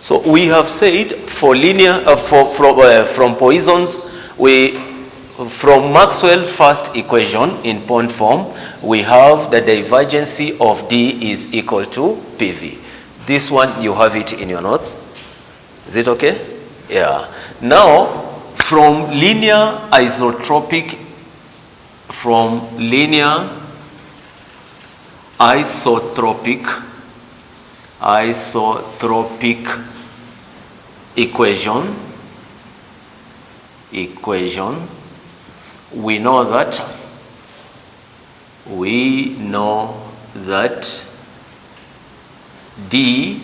So we have said for linear, from Poissons, from Maxwell's first equation in point form, we have the divergence of D is equal to PV. This one, you have it in your notes. Is it okay? Yeah. Now, from linear isotropic equation, we know that D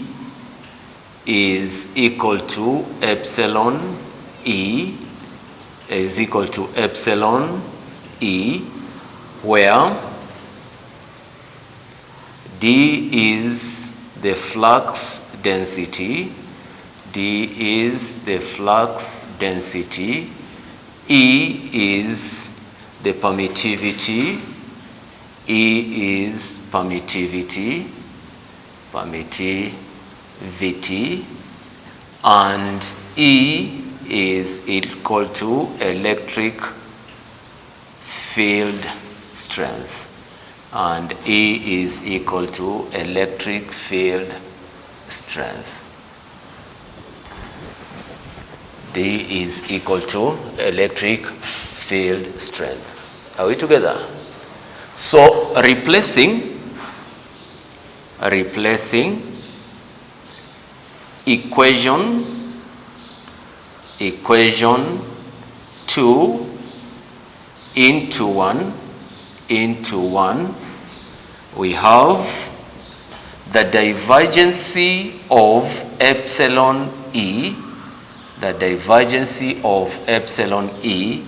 is equal to epsilon E, where D is the flux density, E is the permittivity, and E is equal to electric field strength. And E is equal to electric field strength. D is equal to electric field strength. Are we together? So replacing equation 2 into 1, we have the divergence of epsilon E. The divergence of epsilon E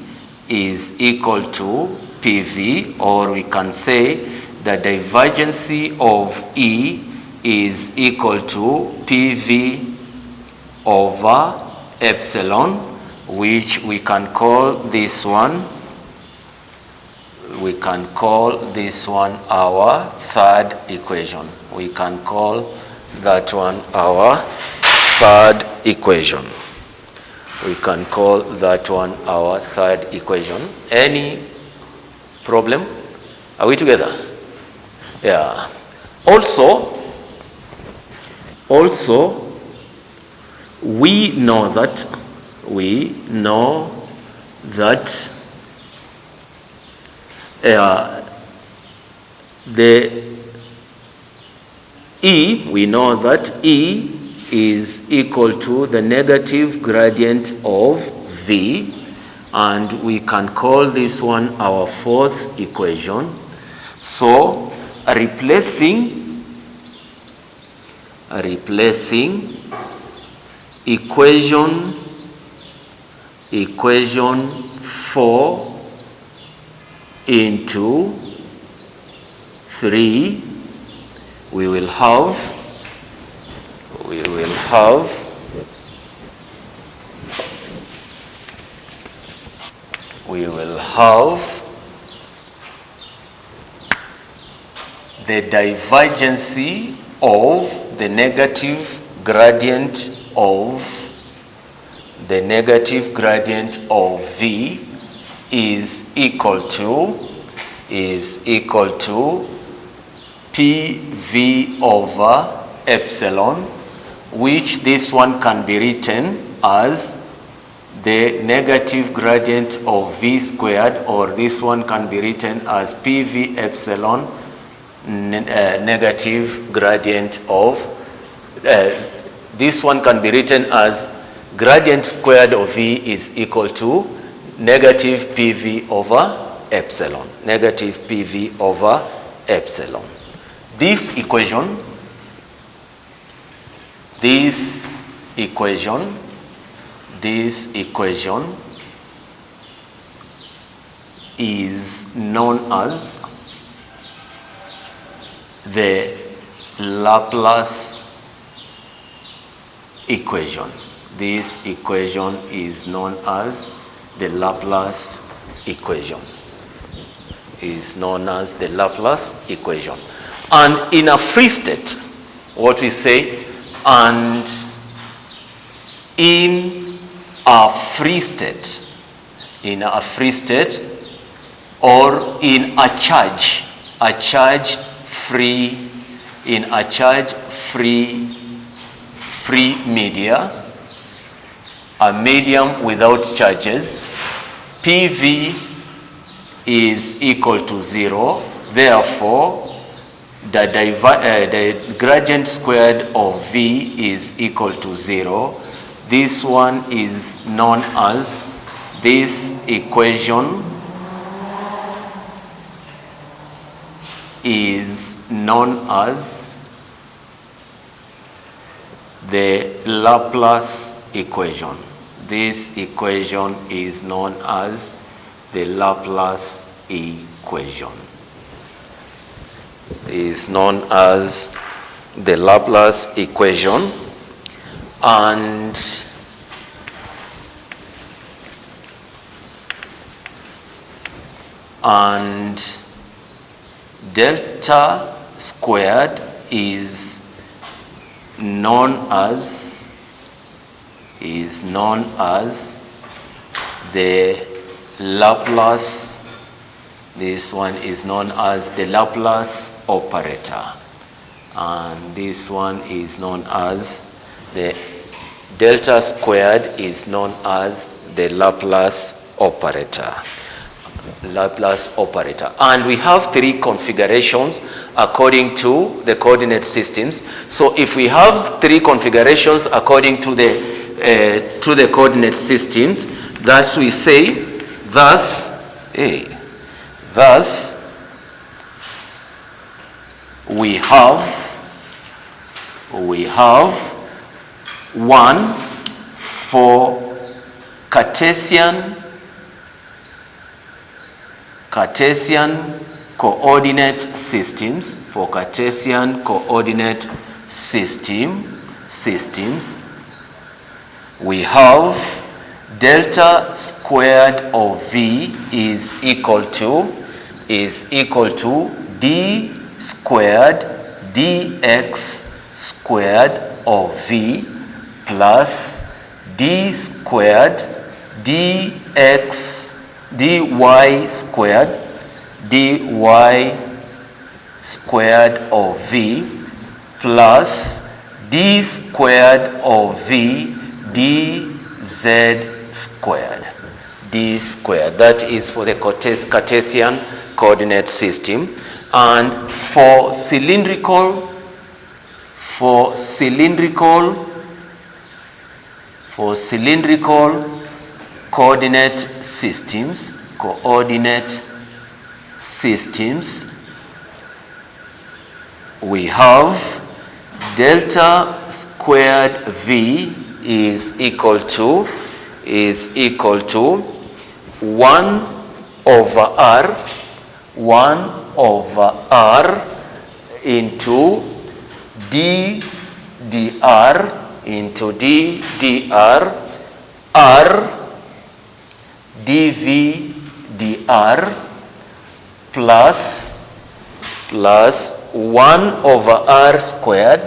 is equal to PV, or we can say the divergence of E is equal to PV over epsilon, which we can call this one our third equation. We can call that one our third equation. Any problem? Are we together? Yeah. Also, we know that E is equal to the negative gradient of V, and we can call this one our fourth equation. So replacing equation 4 into 3, we will have the divergence of the negative gradient of V is equal to PV over epsilon, which this one can be written as the negative gradient of V squared, or this one can be written as PV epsilon negative gradient of, this one can be written as gradient squared of V is equal to negative PV over epsilon. This equation is known as the Laplace equation. This equation is known as the Laplace equation. And in a free state, what we say, and in a free state, or in a charge free, free media, a medium without charges, PV is equal to 0. Therefore, the gradient squared of V is equal to 0. This one is known as, this equation is known as the Laplace equation. This equation is known as the Laplace equation. Is known as the Laplace equation, and delta squared is known as the Laplace. This one is known as the Laplace operator, and this one is known as the delta squared is known as the Laplace operator. And we have three configurations according to the coordinate systems. So if we have three configurations according to the coordinate systems, thus we say, thus we have one for Cartesian coordinate systems. For Cartesian coordinate systems, we have delta squared of V is equal to d squared dx squared of V plus d squared dx dy squared of V plus d squared of V dz squared. That is for the Cartesian coordinate system. And for cylindrical coordinate systems, we have delta squared V is equal to 1 over R into d dr R dV dr plus 1 over R squared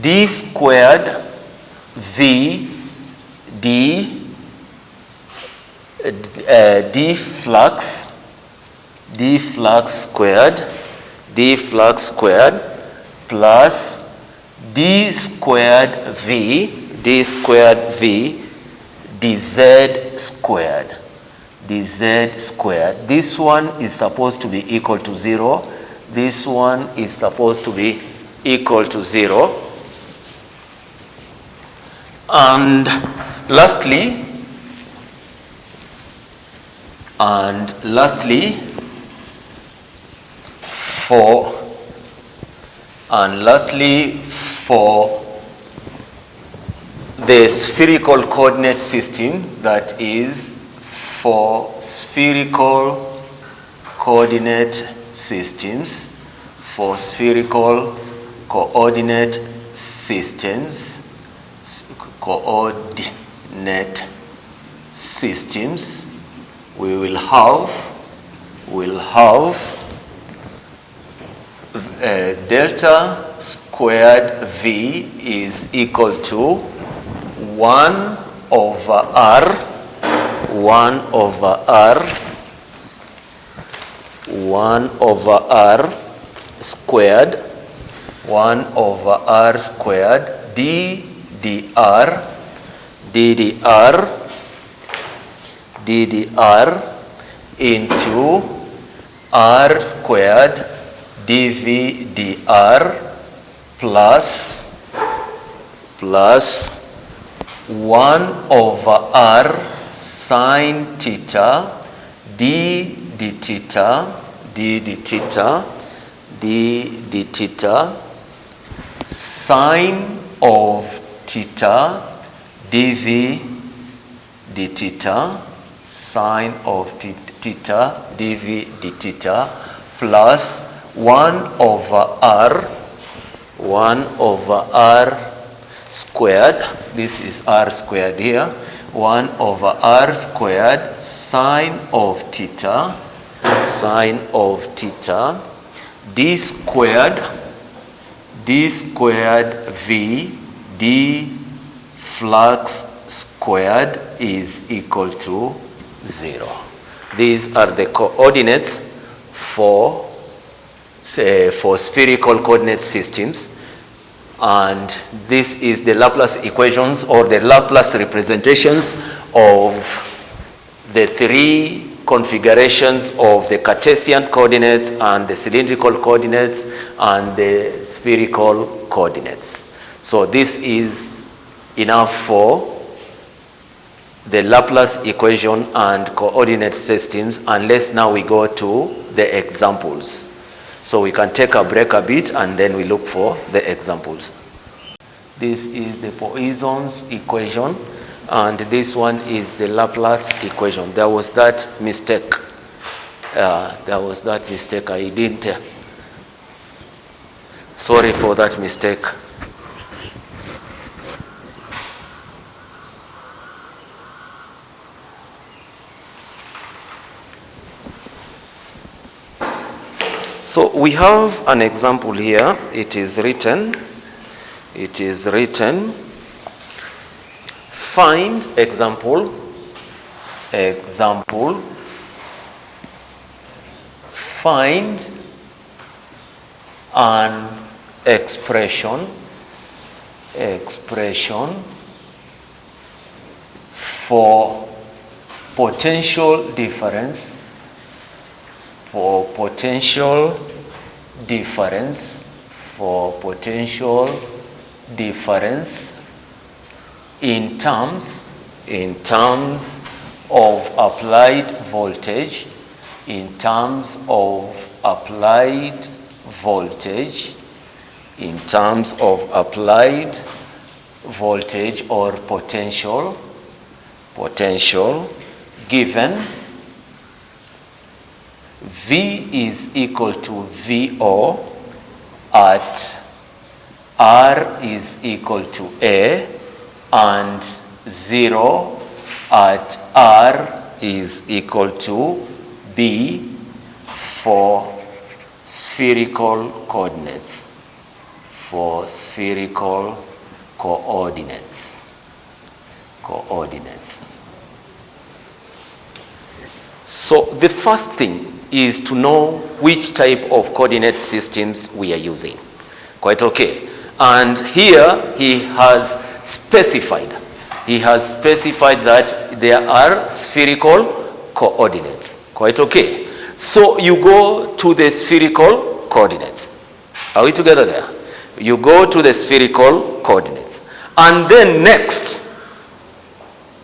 d squared V d flux squared plus d squared V dz squared. This one is supposed to be equal to 0. This one is supposed to be equal to 0. And lastly, for the spherical coordinate system, that is for spherical coordinate systems, we will have delta squared squared V is equal to 1 over R, 1 over R, 1 over R squared, 1 over R squared, d dr, ddr into R squared dv dr plus 1 over R sine theta d theta sine of theta dv d theta sine of theta dv d theta plus 1 over R squared, this is R squared here, 1 over R squared sine of theta d squared V d flux squared is equal to 0. These are the coordinates for spherical coordinate systems, and this is the Laplace equations or the Laplace representations of the three configurations of the Cartesian coordinates and the cylindrical coordinates and the spherical coordinates. So this is enough for the Laplace equation and coordinate systems, unless now we go to the examples. So we can take a break a bit and then we look for the examples. This is the Poissons equation, and this one is the Laplace equation. There was that mistake. I didn't. Sorry for that mistake. So we have an example here. It is written, find example, find an expression for potential difference in terms of applied voltage, or potential given V is equal to VO at R is equal to A and 0 at R is equal to B for spherical coordinates. So the first thing is to know which type of coordinate systems we are using. Quite okay. And here he has specified that there are spherical coordinates. Quite okay. So you go to the spherical coordinates. Are we together there? You go to the spherical coordinates. And then next,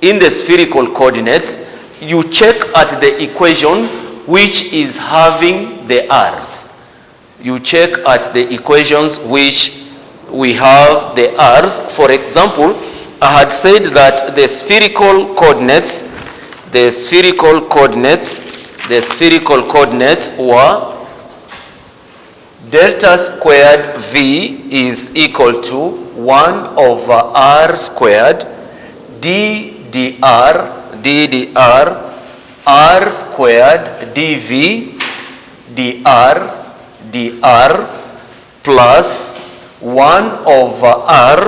in the spherical coordinates, you check at the equation which is having the R's. You check at the equations which we have the R's. For example, I had said that the spherical coordinates were delta squared V is equal to 1 over R squared d dr R squared dV dr plus 1 over r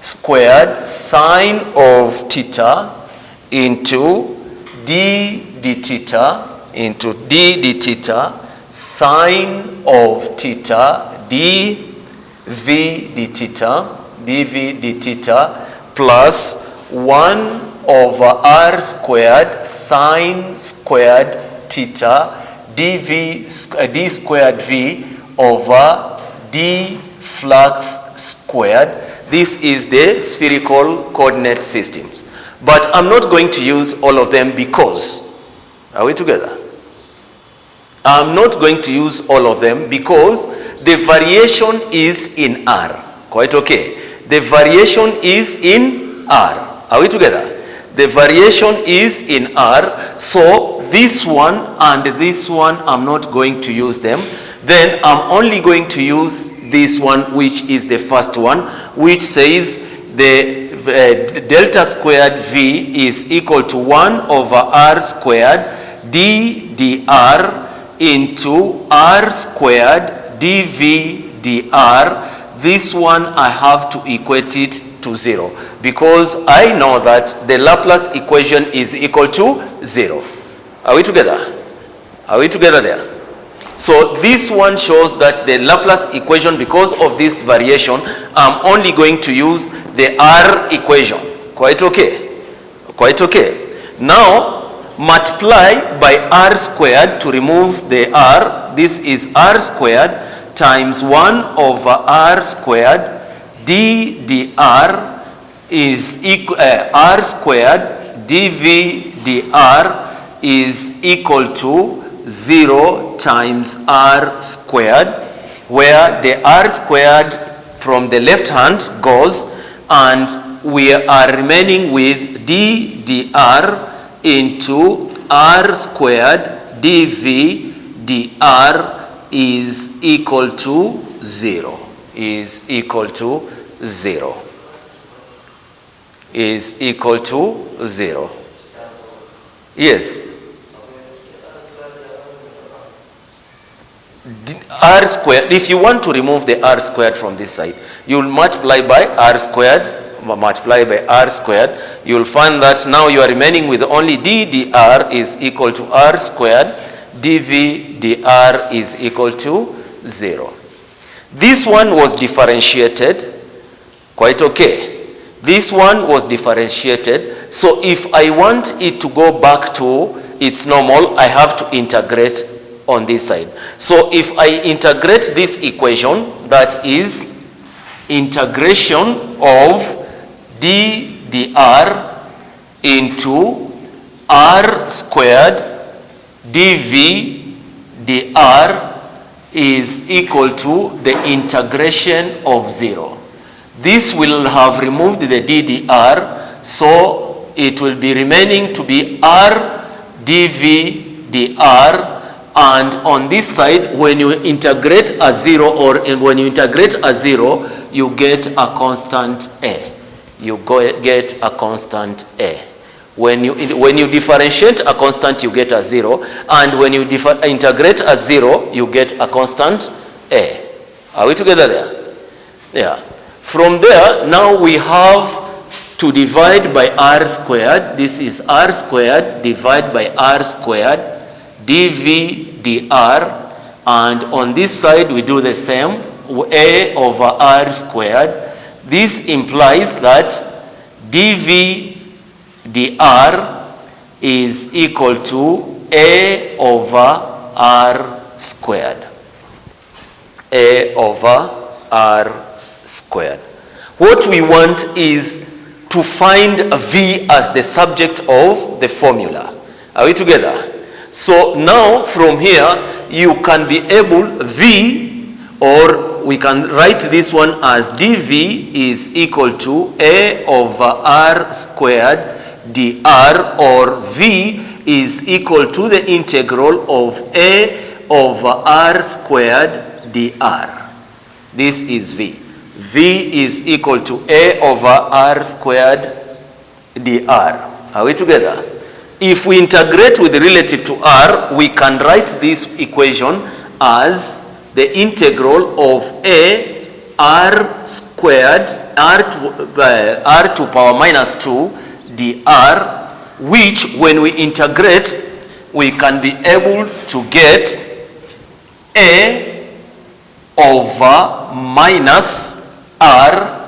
squared sine of theta into d d theta into d d theta sine of theta d v d theta dv d theta plus 1 over r squared sine squared theta d squared v over d flux squared. This is the spherical coordinate systems. But I'm not going to use all of them because, are we together? I'm not going to use all of them because the variation is in R. Quite okay. The variation is in R. Are we together? The variation is in R. So this one and this one, I'm not going to use them. Then I'm only going to use this one, which is the first one, which says the delta squared V is equal to 1 over R squared d dr into R squared dv dr. This one I have to equate it to 0 because I know that the Laplace equation is equal to 0. Are we together? Are we together there? So this one shows that the Laplace equation, because of this variation, I'm only going to use the R equation. Quite okay? Quite okay. Now multiply by R squared to remove the R. This is R squared times 1 over R squared d dr is equal R squared dv dr is equal to 0 times R squared, where the R squared from the left hand goes and we are remaining with d dr into R squared dv dr is equal to 0. Is equal to 0. Is equal to 0. Yes. R squared, if you want to remove the R squared from this side, you will multiply by R squared, you will find that now you are remaining with only d dr is equal to R squared, dv dr is equal to 0. This one was differentiated, quite okay. This one was differentiated, so if I want it to go back to its normal, I have to integrate on this side. So if I integrate this equation, that is integration of d dr into R squared dv dr is equal to the integration of 0. This will have removed the d dr, so it will be remaining to be R dv dr. And on this side, when you integrate a 0 or when you integrate a 0, you get a constant A. You get a constant A. When you differentiate a constant, you get a 0. And when you integrate a 0, you get a constant A. Are we together there? Yeah. From there, now we have to divide by R squared. This is R squared divided by R squared dv dr, and on this side we do the same, a over R squared. This implies that dv dr is equal to a over R squared. A over R squared. What we want is to find V as the subject of the formula. Are we together? So now from here you can be able V, or we can write this one as dV is equal to A over R squared dr, or V is equal to the integral of A over R squared dr. This is V. V is equal to A over R squared dr. Are we together? If we integrate with relative to R, we can write this equation as the integral of A r squared r to power minus 2 dr, which when we integrate we can be able to get a over minus r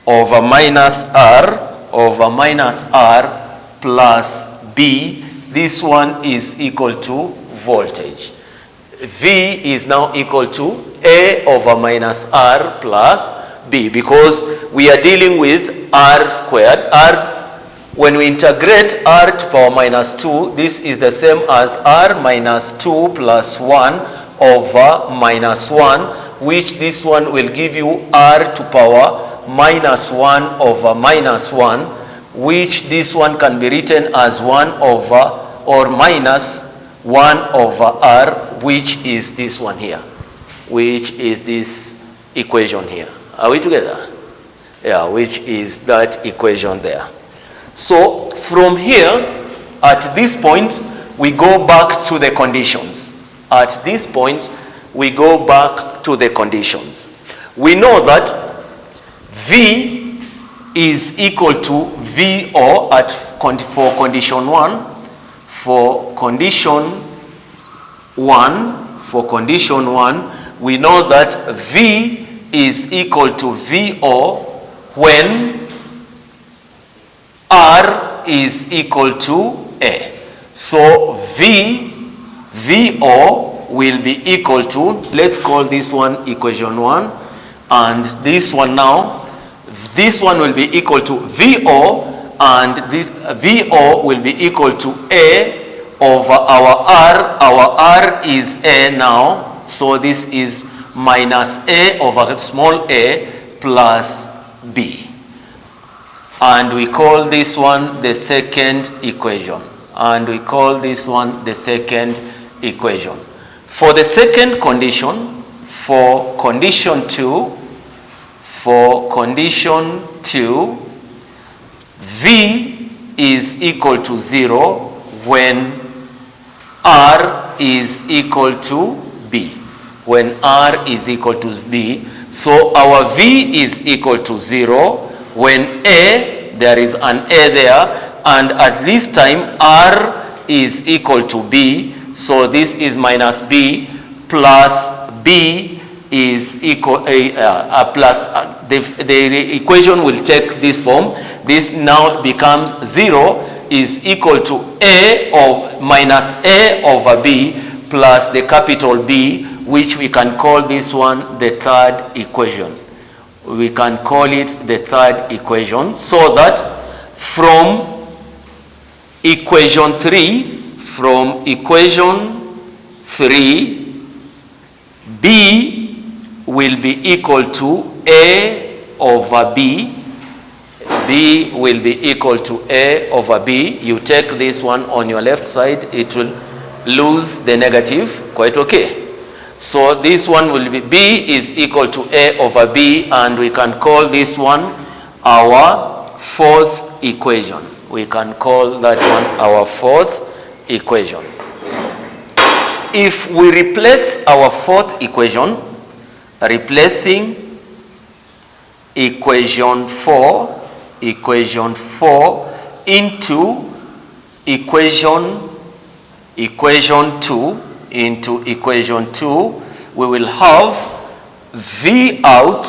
over minus r plus b. This one is equal to voltage. V is now equal to a over minus r plus b, because we are dealing with r squared. When we integrate r to power minus 2, this is the same as r minus 2 plus 1 over minus 1, which this one will give you r to power minus 1 over minus 1, which this one can be written as 1 over or minus 1 over r, which is this one here, which is this equation here. Are we together? Yeah, which is that equation there. So from here, at this point, we go back to the conditions. At this point, we go back to the conditions. We know that V is equal to VO for condition 1. For condition 1, we know that V is equal to VO when R is equal to A. So VO will be equal to, let's call this one equation 1, and this one now, this one will be equal to VO, and this VO will be equal to A over our R. Our R is A now, so this is minus A over small a plus B. And we call this one the second equation. And we call this one the second equation. For the second condition, for condition 2, V is equal to 0 when R is equal to B. When R is equal to B. So our V is equal to 0 when there is an A there, and at this time R is equal to B. So this is minus B plus B is equal plus the equation will take this form. This now becomes 0 is equal to A of minus A over B plus the capital B, which we can call this one the third equation. We can call it the third equation, so that from equation 3, B will be equal to A over B. B will be equal to A over B. You take this one on your left side, it will lose the negative. Quite okay. So this one will be, B is equal to A over B, and we can call this one our fourth equation. We can call that one our fourth equation. If we replace our fourth equation, replacing equation 4 into equation 2, we will have V out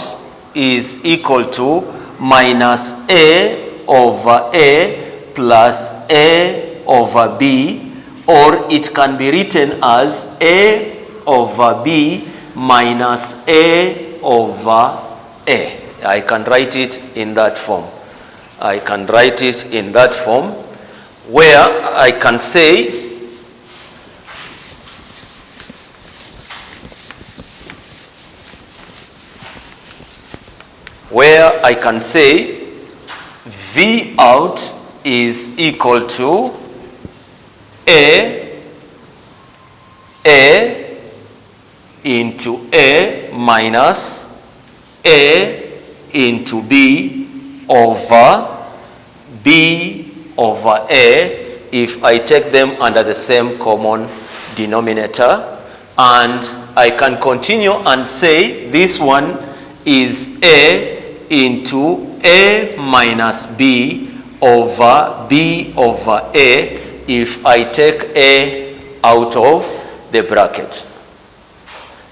is equal to minus A over A plus A over B, or it can be written as A over B minus A over A. I can write it in that form. Where I can say V out is equal to A into A minus A into B over B over A, if I take them under the same common denominator. And I can continue and say this one is A into A minus B over B over A if I take A out of the bracket.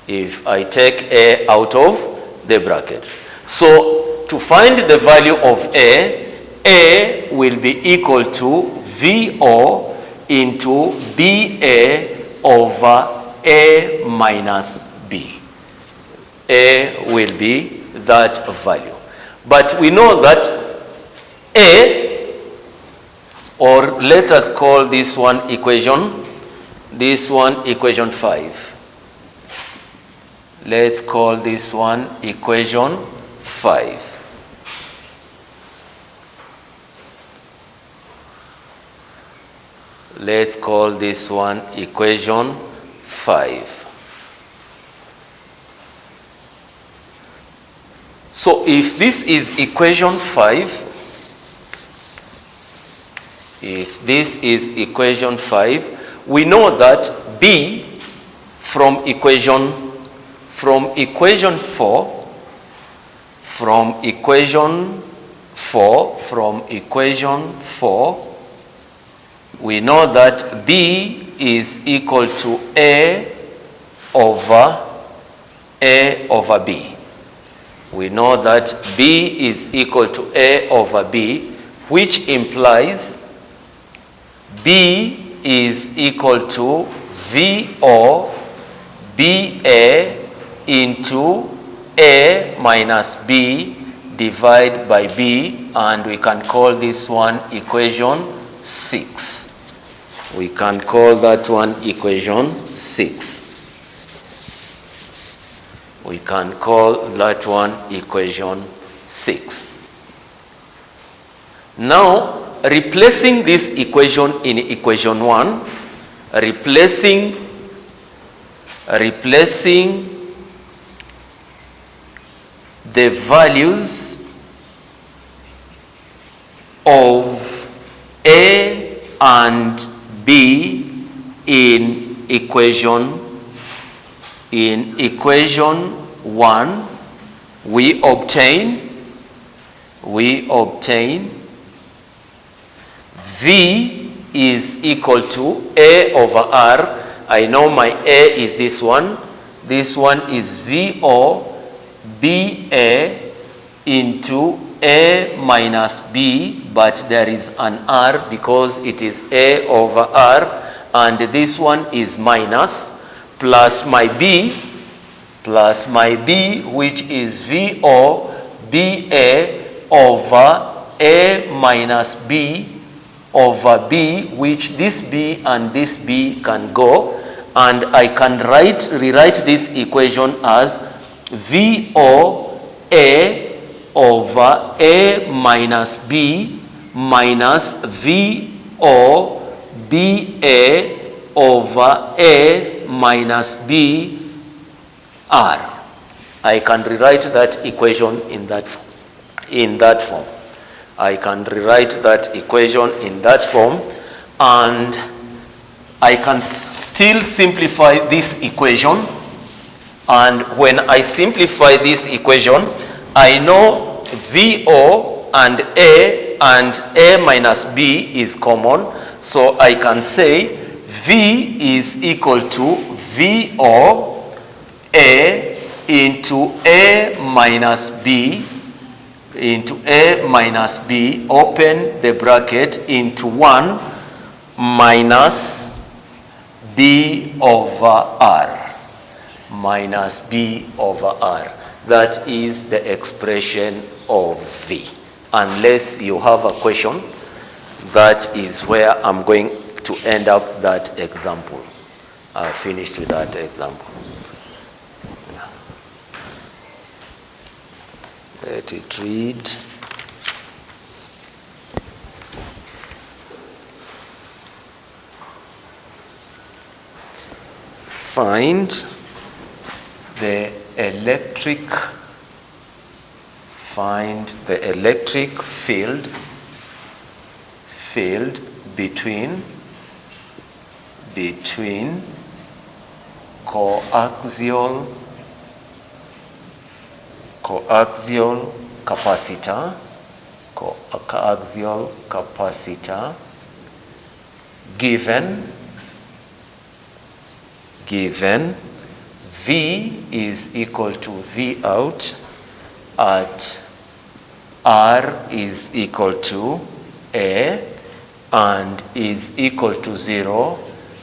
If I take A out of the bracket. So to find the value of A will be equal to VO into BA over A minus B. A will be that value. But we know that A, or let us call this one equation 5. Let's call this one equation 5. Let's call this one equation 5. So if this is equation 5, we know that B from equation 4, we know that B is equal to A over B. We know that B is equal to A over B, which implies B is equal to VO BA into A minus B divided by B, and we can call this one equation 6. We can call that one equation 6. We can call that one equation 6. Now, replacing this equation in equation 1, replacing the values of A and B in equation 1, we obtain V is equal to A over R. I know my A is this one. This one is VO BA into A minus B, but there is an R because it is A over R, and this one is minus, plus my B, which is VO BA over A minus B over B, which this B and this B can go, and I can rewrite this equation as VO A over A minus B minus VO BA over A minus B R. I can rewrite that equation in that form. I can rewrite that equation in that form, and I can still simplify this equation. And when I simplify this equation, I know VO and A minus B is common. So I can say V is equal to VO A into A minus B into A minus B, open the bracket, into 1 minus B over R. Minus B over R. That is the expression of V. Unless you have a question, that is where I'm going to end up that example. I've finished with that example. Let it read. Find the electric field between coaxial coaxial capacitor, coaxial capacitor given V is equal to V out at R is equal to A and is equal to 0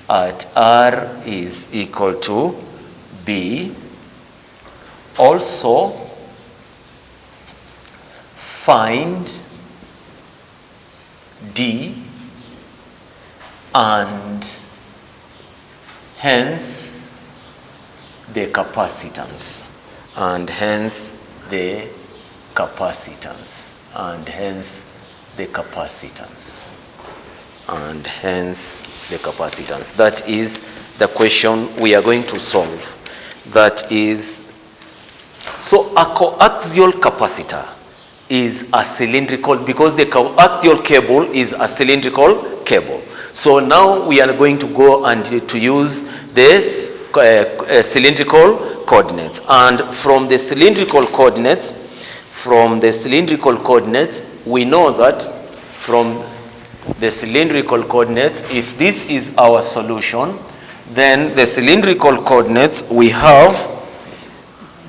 at R is equal to B. Also find D and hence the capacitance, and hence the capacitance, and hence the capacitance, and hence the capacitance. That is the question we are going to solve. That is, so a coaxial capacitor is a cylindrical, because the coaxial cable is a cylindrical cable. So now we are going to go and to use this cylindrical coordinates, and from the cylindrical coordinates, we know that from the cylindrical coordinates, if this is our solution, then the cylindrical coordinates we have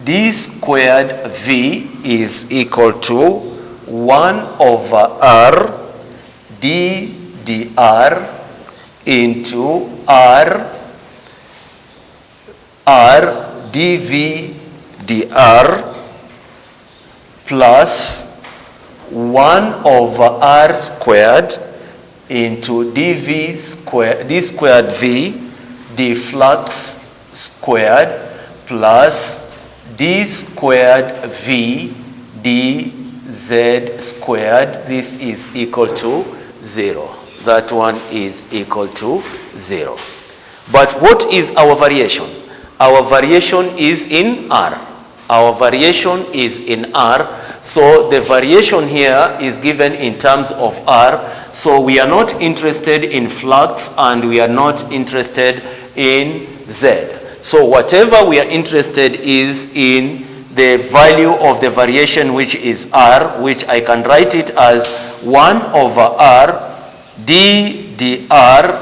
d squared v is equal to 1 over r d dr into r dv dr plus 1 over r squared into d squared v d flux squared plus d squared v d z squared. This is equal to 0. That one is equal to 0. But what is our variation? Our variation is in r. Our variation is in r. So the variation here is given in terms of r. So we are not interested in flux and we are not interested in z. So whatever we are interested is in the value of the variation, which is r, which I can write it as 1 over r d dr.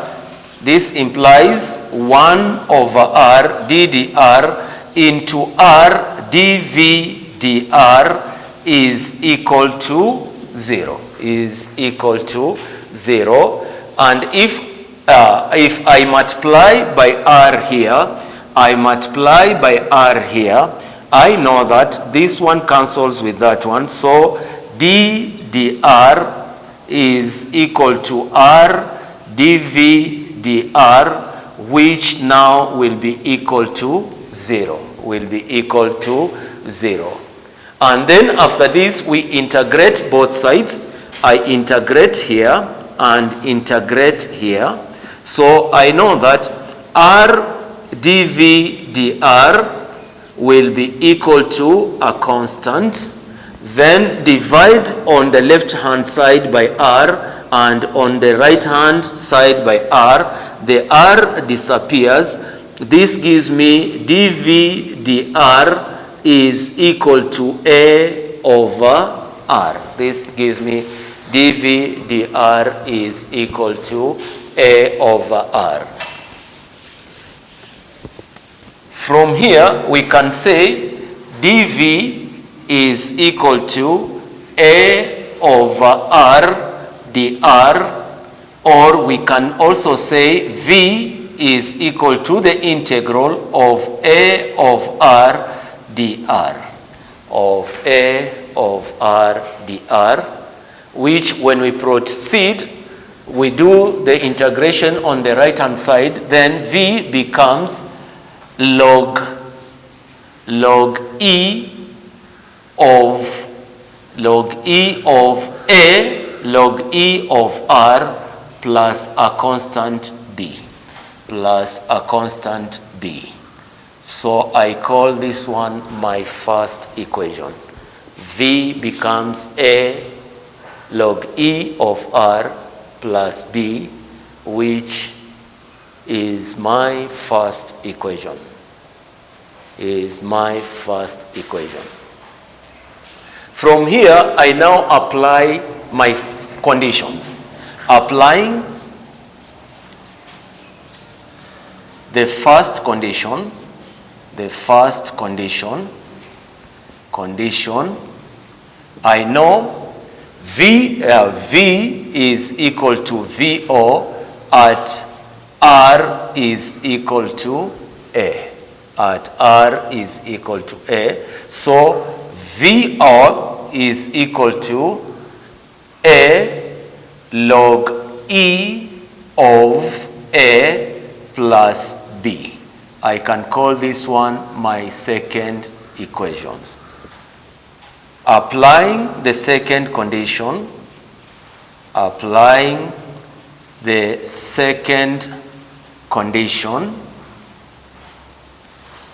This implies 1 over r d dr into r dv dr is equal to 0. Is equal to 0. And if I multiply by r here, I multiply by r here, I know that this one cancels with that one. So d dr is equal to r dv dr, which now will be equal to 0. Will be equal to 0. And then after this we integrate both sides. I integrate here and integrate here. So I know that r dv dr will be equal to a constant. Then divide on the left hand side by r and on the right hand side by r. The r disappears. This gives me dv dr is equal to a over r. This gives me dv dr is equal to a over r. From here we can say dv is equal to a over r dr, or we can also say v is equal to the integral of a of r dr, of a of r dr, which when we proceed, we do the integration on the right hand side, then v becomes log e of a log e of r plus a constant b, plus a constant b. So I call this one my first equation. V becomes a log e of r plus b, which is my first equation. Is my first equation. From here, I now apply my conditions. Applying the first condition, I know V is equal to VO at R is equal to A. At R is equal to A. So VO is equal to A log E of A plus B. I can call this one my second equation. Applying the second condition,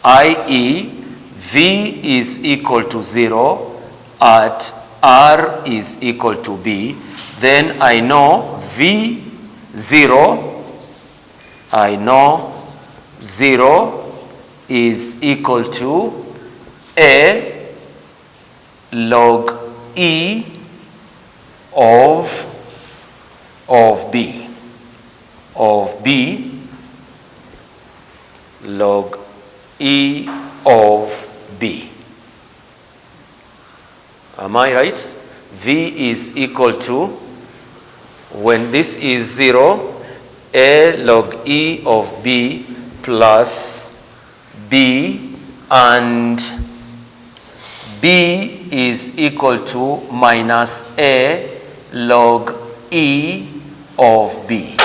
i.e. V is equal to 0 at R is equal to B, then I know V0, 0 is equal to A log E of B, log E of B. Am I right? V is equal to, when this is 0, A log E of B plus B, and B is equal to minus A log E of B.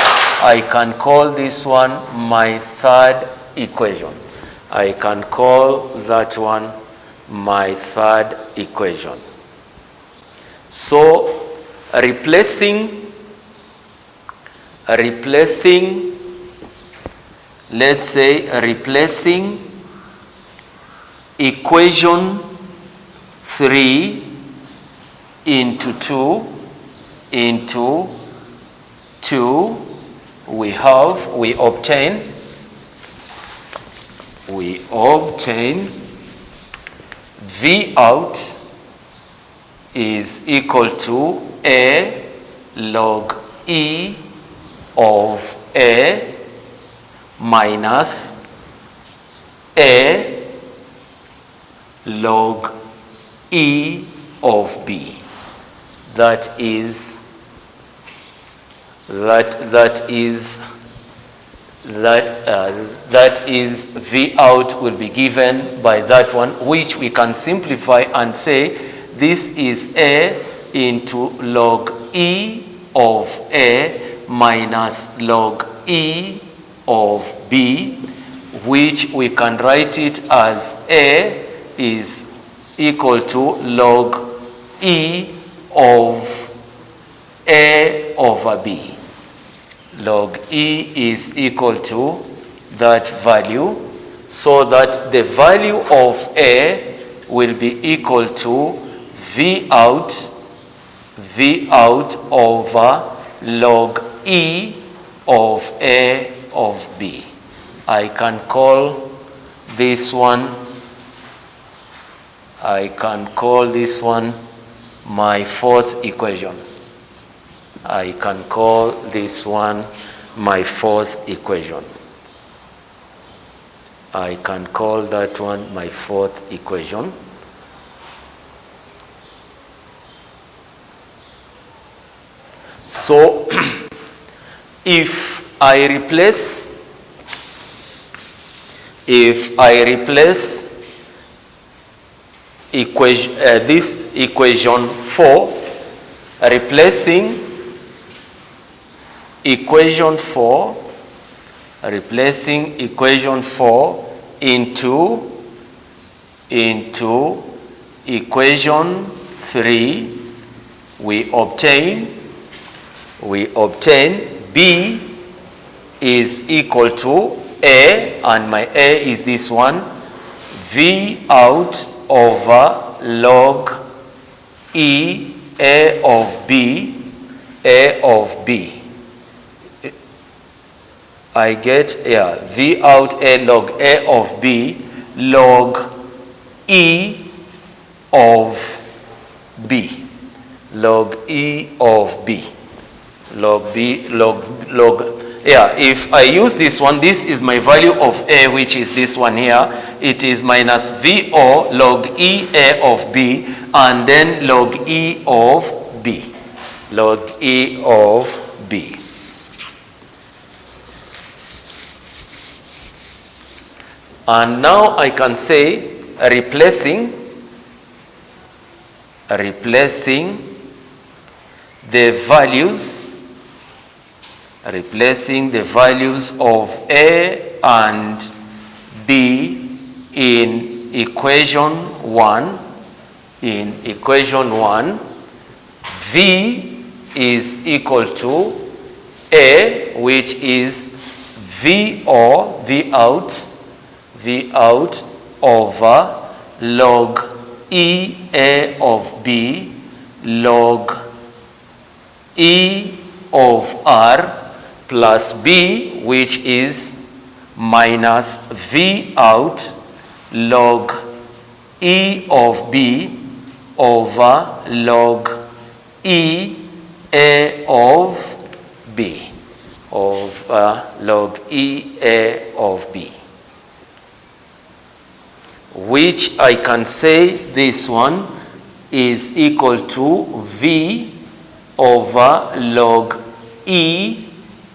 I can call this one my third equation. I can call that one my third equation. So replacing, let's say replacing equation 3 into 2, we obtain V out is equal to A log E of A minus A log E of B. That is V out will be given by that one, which we can simplify and say this is A into log E of A minus log E of B, which we can write it as A is equal to log E of A over B. Log E is equal to that value, so that the value of A will be equal to V out over log E of A of B. I can call this one my fourth equation. I can call this one my fourth equation. I can call that one my fourth equation. So if I replace equation, this equation 4, replacing equation 4 into equation 3, we obtain B is equal to A, and my A is this one, V out over log E A of B. I get V out A log A of B log E of B. Log E of B. Log B, log. Yeah, if I use this one, this is my value of A, which is this one here. It is minus VO log E A of B, and then log E of B. Log E of B. And now I can say replacing the values of A and B in equation 1. In equation 1, V is equal to A, which is VO, V out over log E A of B log E of R plus B, which is minus V out log E of B over log E A of B, log E A of B, which I can say this one is equal to V over log E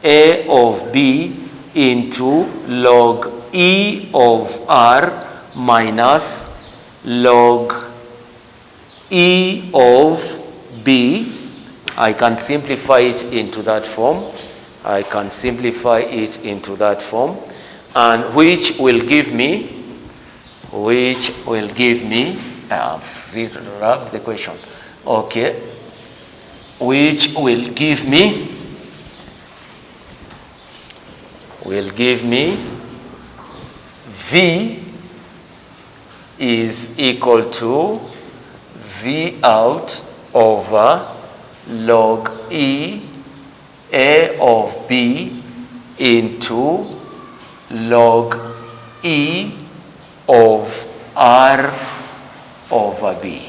A of B into log E of R minus log E of B. I can simplify it into that form. And which will give me rewrap the question. Okay. Which will give me V is equal to V out over log E A of B into log E of R over B,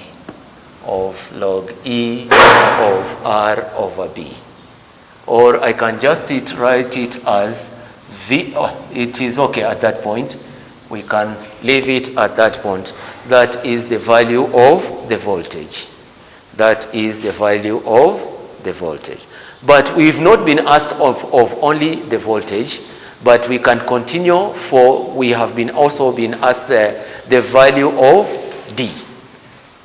of log E of R over B. Or I can just write it as V. It is okay at that point. We can leave it at that point. That is the value of the voltage. That is the value of the voltage. But we've not been asked of only the voltage, but we can continue for we have been also been asked the value of D.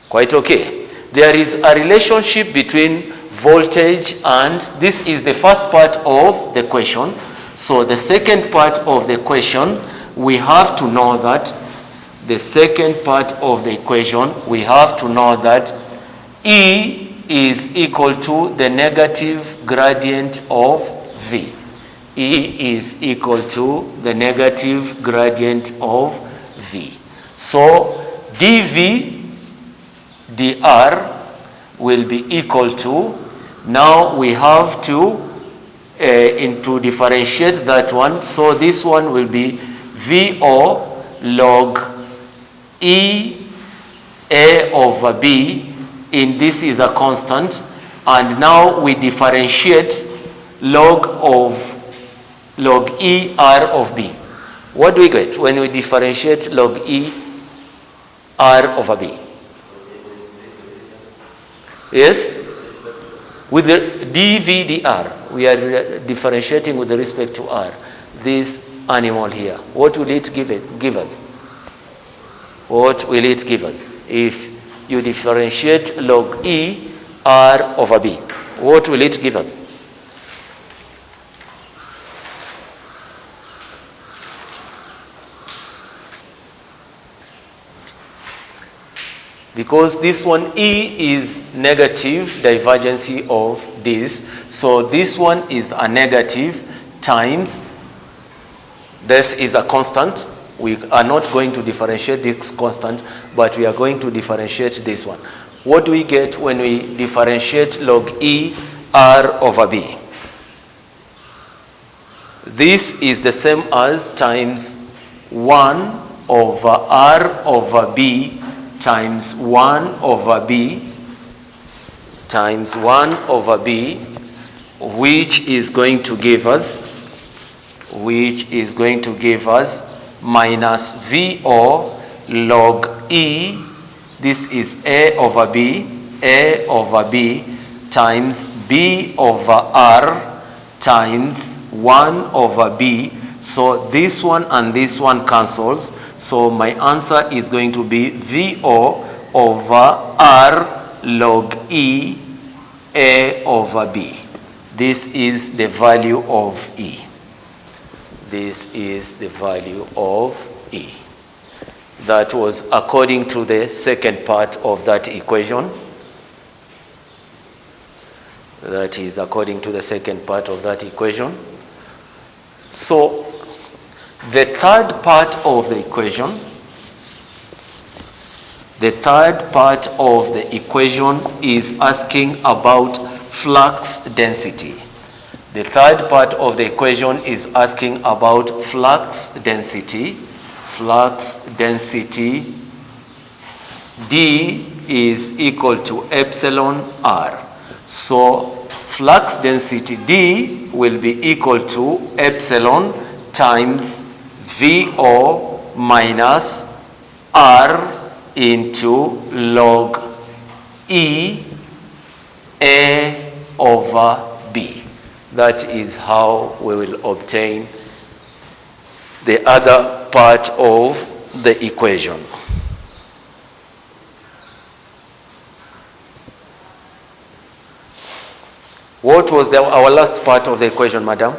Quite okay. There is a relationship between voltage and this is the first part of the question. So the second part of the question, we have to know that the second part of the equation, we have to know that E is equal to the negative gradient of V. E is equal to the negative gradient of V. So dV dr will be equal to, now we have to differentiate that one. So this one will be VO log E A over B, in this is a constant, and now we differentiate log E R of B. What do we get when we differentiate log E R over B? Yes? With the dV dr, we are differentiating with respect to R. This animal here, what will it give us? What will it give us? If you differentiate log E R over B, what will it give us? Because this one E is negative divergence of this, so this one is a negative times, this is a constant. We are not going to differentiate this constant, but we are going to differentiate this one. What do we get when we differentiate log E R over B? This is the same as times 1 over R over B times 1 over B times 1 over b, which is going to give us minus VO log E. This is A over B times B over R times 1 over B. So this one and this one cancels. So my answer is going to be VO over R log E A over B. This is the value of E. This is the value of E. That was according to the second part of that equation. That is according to the second part of that equation. So the third part of the equation is asking about flux density. The third part of the equation is asking about flux density. Flux density D is equal to epsilon R. So flux density D will be equal to epsilon times VO minus R into log E A over B. That is how we will obtain the other part of the equation. What was our last part of the equation, madam?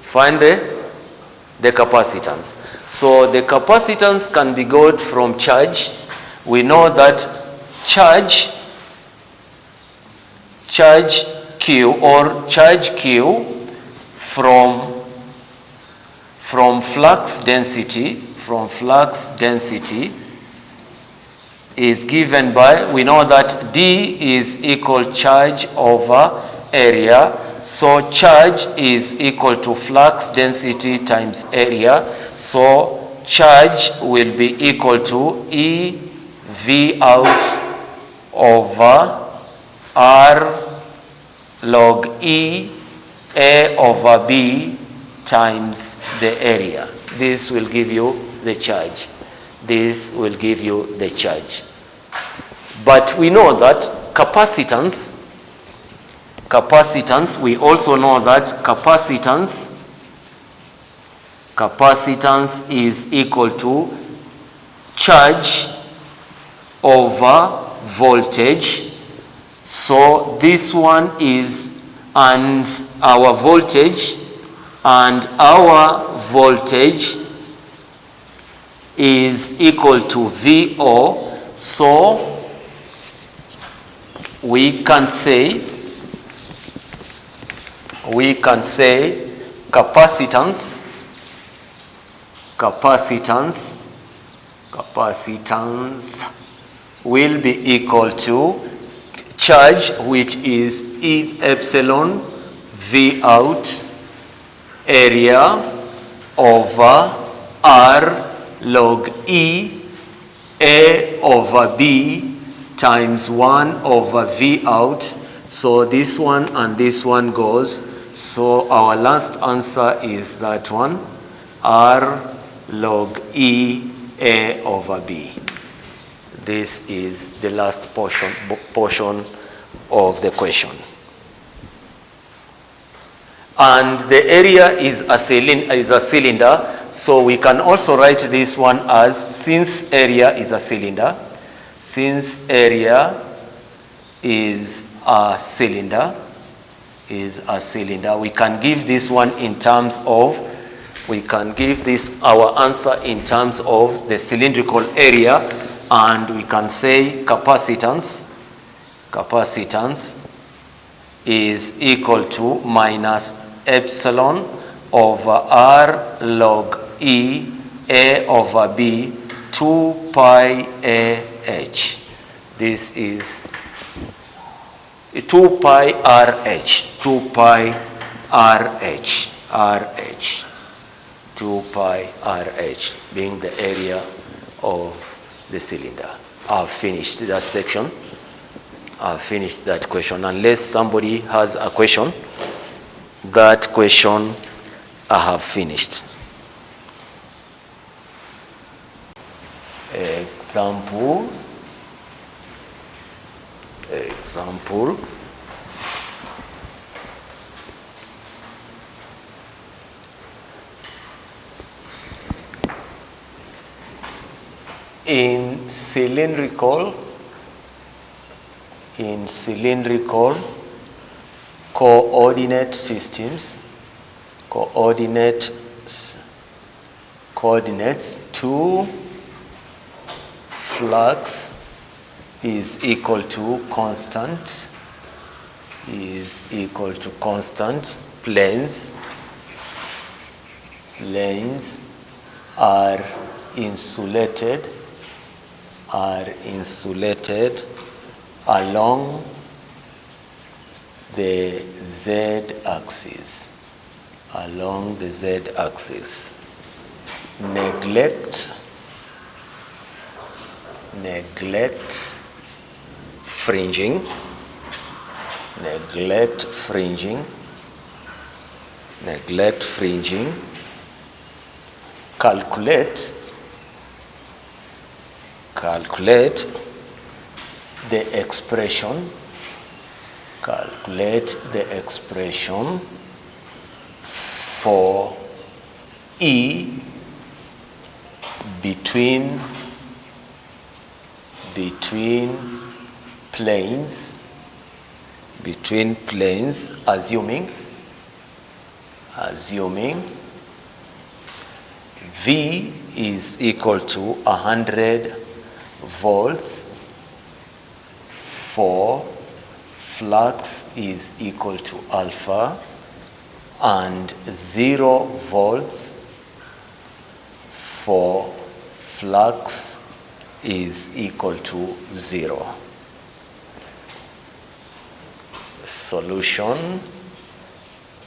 Find the capacitance. So the capacitance can be got from charge. We know that charge Q or charge Q from flux density is given by, we know that D is equal charge over area. So charge is equal to flux density times area. So charge will be equal to E V out over R log E A over B times the area. This will give you the charge. This will give you the charge. But we know that capacitance, we also know that capacitance is equal to charge over voltage. So this one is, and our voltage is equal to VO. So we can say capacitance will be equal to charge, which is E epsilon V out area over R log E A over B times 1 over V out. So this one and this one goes. So our last answer is that one, R log E A over B. This is the last portion of the question. And the area is a cylinder, so we can also write this one as, since area is a cylinder, we can give this one in terms of, our answer in terms of the cylindrical area, and we can say capacitance is equal to minus epsilon over R log E A over B 2 pi AH. This is 2 pi RH, 2 pi RH, 2 pi RH being the area of the cylinder. I've finished that section. I've finished that question. Unless somebody has a question, that question I have finished. Example. In cylindrical coordinate systems, coordinates, two flux is equal to constant, planes are insulated along the z-axis, neglect fringing, calculate the expression for E between planes, assuming V is equal to 100 volts, for flux is equal to alpha, and 0 volts for flux is equal to 0. Solution.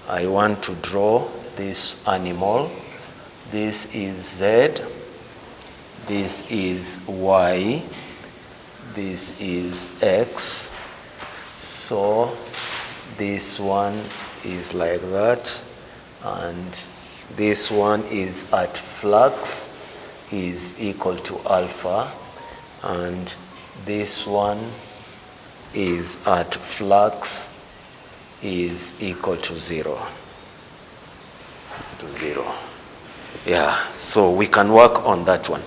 I want to draw this animal. This is Z, this is Y, this is X. So this one is like that, and this one is at flux is equal to alpha, and this one is at flux is equal to 0. Yeah, so we can work on that one.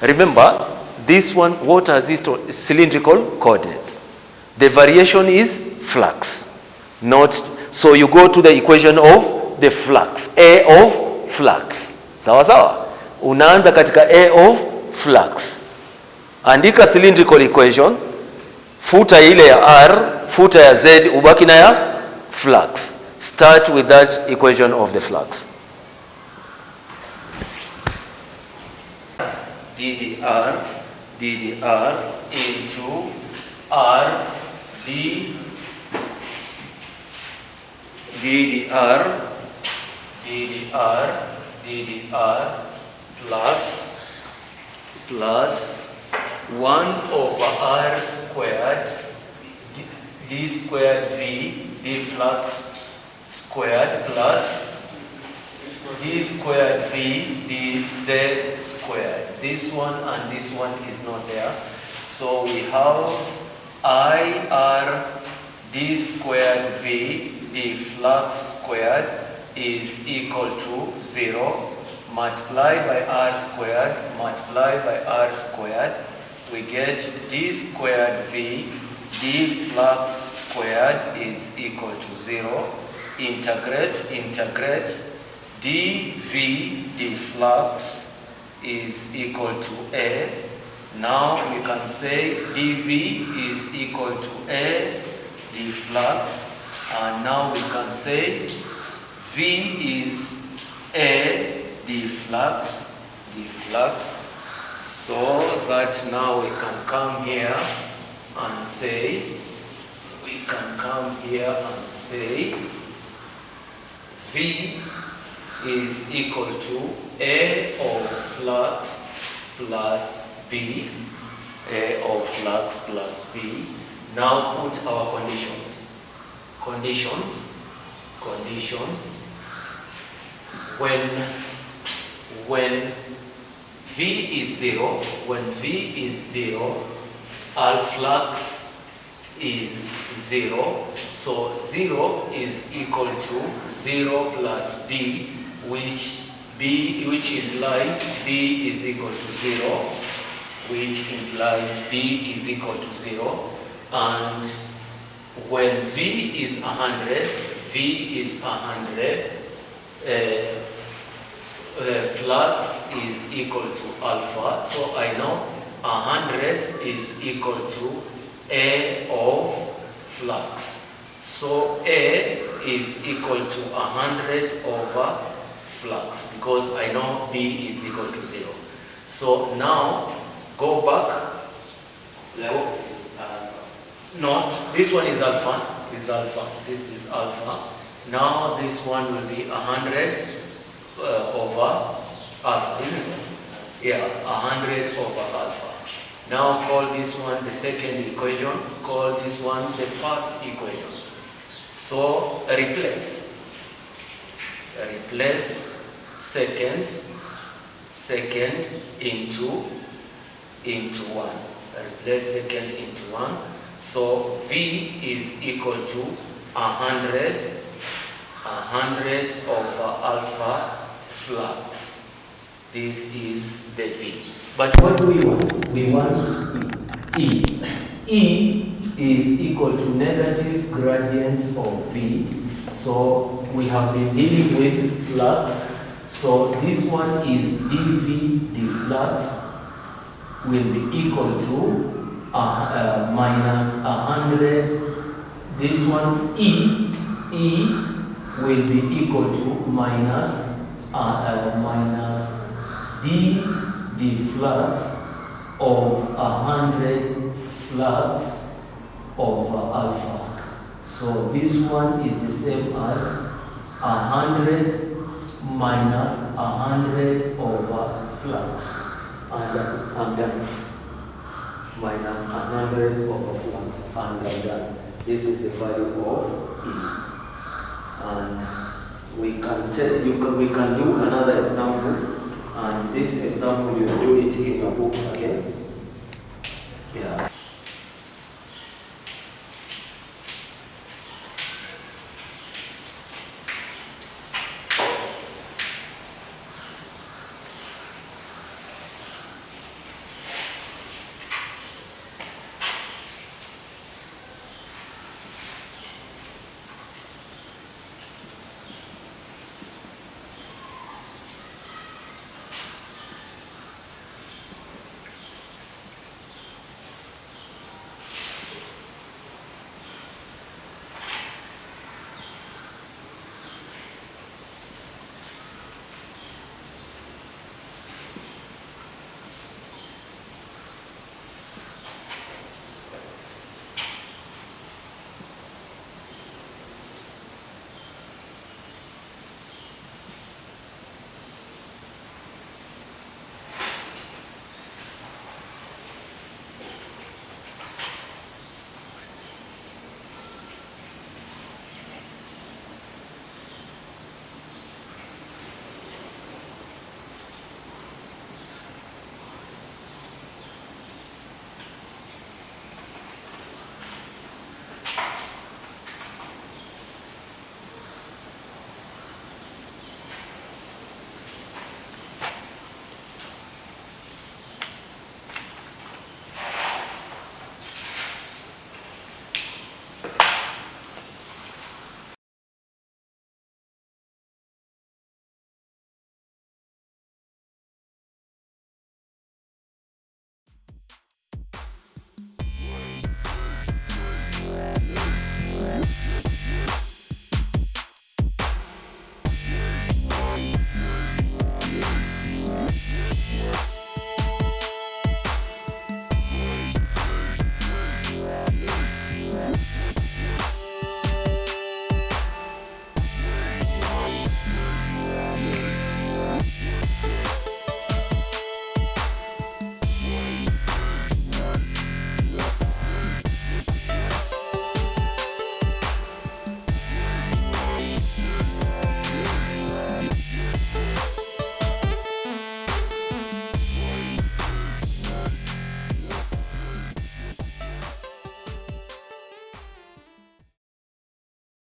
Remember, this one, what has this to cylindrical coordinates? The variation is flux. Not, so you go to the equation of the flux, A of flux. Sawa sawa? Unaanza katika A of flux. Andika cylindrical equation, futa ile ya R, futa ya Z, ubaki na ya flux. Start with that equation of the flux. DDR into R DDR plus 1 over R squared D squared V D flux squared plus D squared V D Z squared. This one and this one is not there. So we have IR D squared V D flux squared is equal to 0. Multiplied by R squared, we get D squared V D flux squared is equal to 0. Integrate dV d flux is equal to A. Now we can say dV is equal to A d flux, and now we can say V is A d flux, so that now we can come here and say, V is equal to A of flux plus B, A of flux plus B. Now put our conditions. Conditions. When V is 0, all flux is 0. So 0 is equal to 0 plus B, which implies B is equal to 0, and when V is 100, flux is equal to alpha. So I know 100 is equal to A of flux. So A is equal to 100 over flux, because I know B is equal to 0. So now go back. Not, this one is alpha. This is alpha. Now this one will be 100 over alpha, isn't it? Yeah, 100 over alpha. Now call this one the second equation, call this one the first equation. So replace second into 1. Replace second into 1. So V is equal to 100 over alpha flux. This is the V. But what do we want? We want E. E is equal to negative gradient of V. So we have been dealing with flux. So this one is dV, the flux will be equal to minus 100. This one E will be equal to minus d the flux of 100 flux over alpha. So this one is the same as 100 minus 100 over flux. And I'm done. Minus 100 over flux. And I'm done. This is the value of E. And we can do another example. And this example, you do it in your books again.